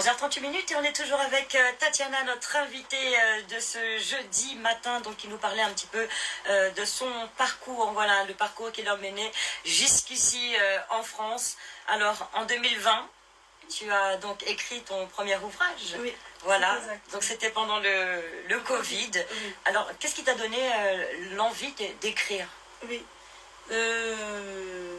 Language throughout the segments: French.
11h38 et on est toujours avec Tatiana, notre invitée de ce jeudi matin, donc qui nous parlait un petit peu de son parcours, voilà, le parcours qu'il a mené jusqu'ici en France. Alors en 2020, tu as donc écrit ton premier ouvrage. Oui. Voilà, donc c'était pendant le Covid. Oui. Alors qu'est-ce qui t'a donné l'envie d'écrire? Oui.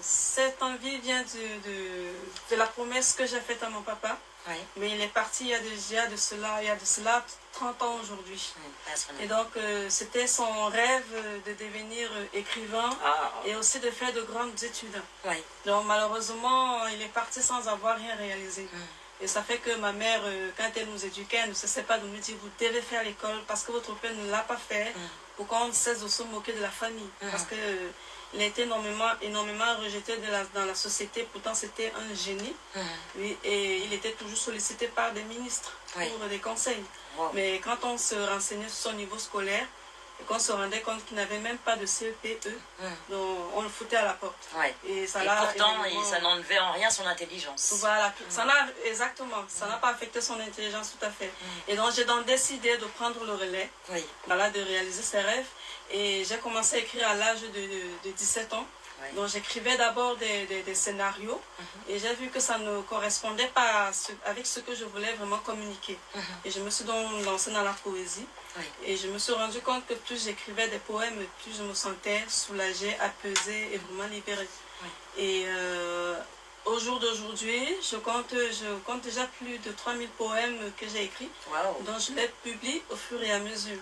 Cette envie vient de la promesse que j'ai faite à mon papa. Oui. Mais il est parti il y a de cela 30 ans aujourd'hui. Oui, et donc c'était son rêve de devenir écrivain et aussi de faire de grandes études. Oui. Donc malheureusement, il est parti sans avoir rien réalisé. Et ça fait que ma mère, quand elle nous éduquait, elle ne cessait pas de nous dire vous devez faire l'école parce que votre père ne l'a pas fait, pour qu'on cesse de se moquer de la famille. Parce que il a été énormément rejeté dans la société, pourtant c'était un génie. Oui, et il était toujours sollicité par des ministres pour des conseils. Mais quand on se renseignait sur son niveau scolaire, et qu'on se rendait compte qu'il n'avait même pas de CEPE, donc on le foutait à la porte. Et pourtant, ça n'enlevait en rien son intelligence. Voilà, exactement, ça n'a pas affecté son intelligence tout à fait. Et donc j'ai décidé de prendre le relais, voilà, de réaliser ses rêves. Et j'ai commencé à écrire à l'âge de 17 ans. Donc j'écrivais d'abord des scénarios et j'ai vu que ça ne correspondait pas avec ce que je voulais vraiment communiquer. Et je me suis donc lancée dans la poésie. Et je me suis rendu compte que plus j'écrivais des poèmes, plus je me sentais soulagée, apaisée et vraiment libérée. Et au jour d'aujourd'hui, je compte déjà plus de 3000 poèmes que j'ai écrits, dont je les publie au fur et à mesure.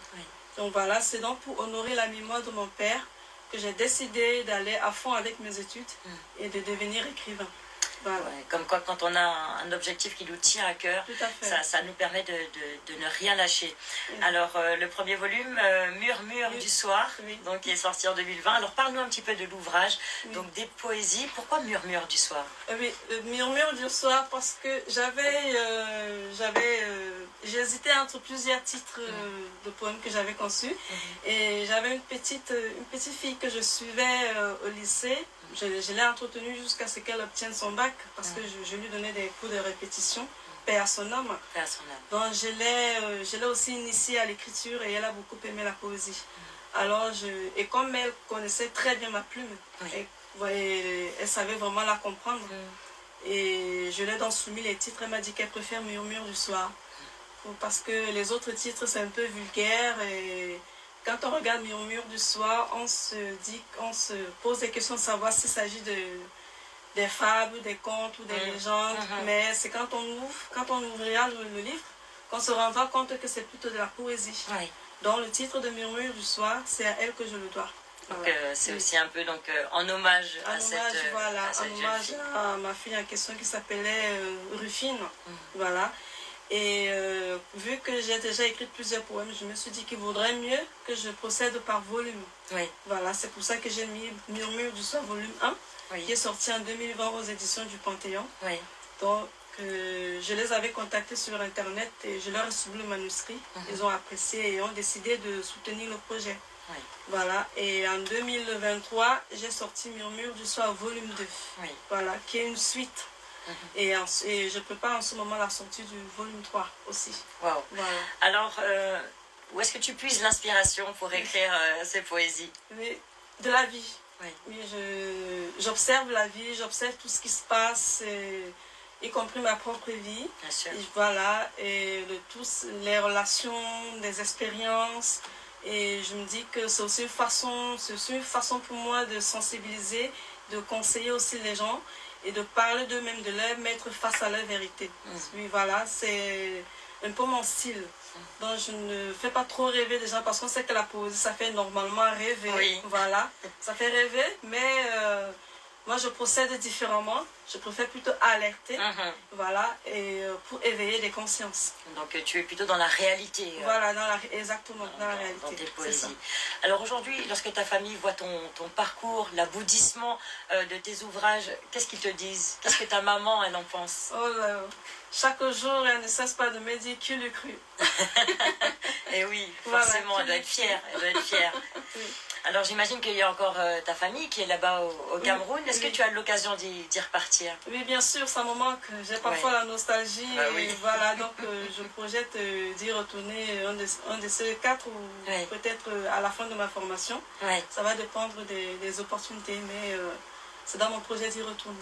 Donc voilà, c'est donc pour honorer la mémoire de mon père que j'ai décidé d'aller à fond avec mes études et de devenir écrivain. Voilà. Comme quoi, quand on a un objectif qui nous tient à cœur, ça nous permet de ne rien lâcher. Alors, le premier volume, Murmure du soir, donc, qui est sorti en 2020. Alors, parle-nous un petit peu de l'ouvrage, donc des poésies. Pourquoi Murmure du soir? Oui, Murmure du soir, parce que j'hésitais entre plusieurs titres de poèmes que j'avais conçus. Et j'avais une petite fille que je suivais au lycée. Je l'ai entretenue jusqu'à ce qu'elle obtienne son bac, parce que je lui donnais des cours de répétition, paix à son âme. Donc je l'ai aussi initiée à l'écriture et elle a beaucoup aimé la poésie. Alors, et comme elle connaissait très bien ma plume, elle savait vraiment la comprendre. Et je lui ai donc soumis les titres, elle m'a dit qu'elle préfère Murmure du soir. Parce que les autres titres, c'est un peu vulgaire et... Quand on regarde Murmure du soir, on se pose des questions de savoir s'il s'agit des fables, des contes ou des légendes. Mais c'est quand on ouvrira le livre, qu'on se rendra compte que c'est plutôt de la poésie. Donc le titre de Murmure du soir, c'est à elle que je le dois. Donc c'est aussi un peu en hommage à cette hommage à ma fille en question qui s'appelait Rufine. Voilà. Et vu que j'ai déjà écrit plusieurs poèmes, je me suis dit qu'il vaudrait mieux que je procède par volume. Voilà, c'est pour ça que j'ai mis Murmure du soir volume 1, qui est sorti en 2020 aux éditions du Panthéon. Donc, je les avais contactés sur Internet et je leur ai soumis le manuscrit. Ils ont apprécié et ont décidé de soutenir le projet. Voilà, et en 2023, j'ai sorti Murmure du soir volume 2, voilà, qui est une suite. Et je prépare en ce moment la sortie du volume 3 aussi. Voilà. Alors, où est-ce que tu puises l'inspiration pour écrire ces poésies? De la vie. Oui, j'observe la vie, j'observe tout ce qui se passe, y compris ma propre vie. Bien sûr. Et voilà, et les relations, les expériences. Et je me dis que c'est aussi une façon pour moi de sensibiliser, de conseiller aussi les gens et de parler d'eux-mêmes, de leur mettre face à leur vérité. Oui, voilà, c'est un peu mon style. Donc je ne fais pas trop rêver les gens parce qu'on sait que la poésie, ça fait normalement rêver. Voilà, ça fait rêver, mais moi je procède différemment. Je préfère plutôt alerter, voilà, et pour éveiller les consciences. Donc tu es plutôt dans la réalité. Voilà, exactement, dans la réalité. Dans tes poésies. Alors aujourd'hui, lorsque ta famille voit ton parcours, l'aboutissement de tes ouvrages, qu'est-ce qu'ils te disent? Qu'est-ce que ta maman, elle en pense? Oh là, chaque jour, elle ne cesse pas de me dire qui l'eût cru. Et oui, forcément, elle doit être fière. Elle doit être fière. Alors j'imagine qu'il y a encore ta famille qui est là-bas au Cameroun. Est-ce que tu as l'occasion d'y repartir? repartir. Oui, bien sûr, ça me manque. J'ai parfois la nostalgie. Bah oui. Et voilà, donc je projette d'y retourner un de ces 4 ou peut-être à la fin de ma formation. Ça va dépendre des opportunités, mais c'est dans mon projet d'y retourner.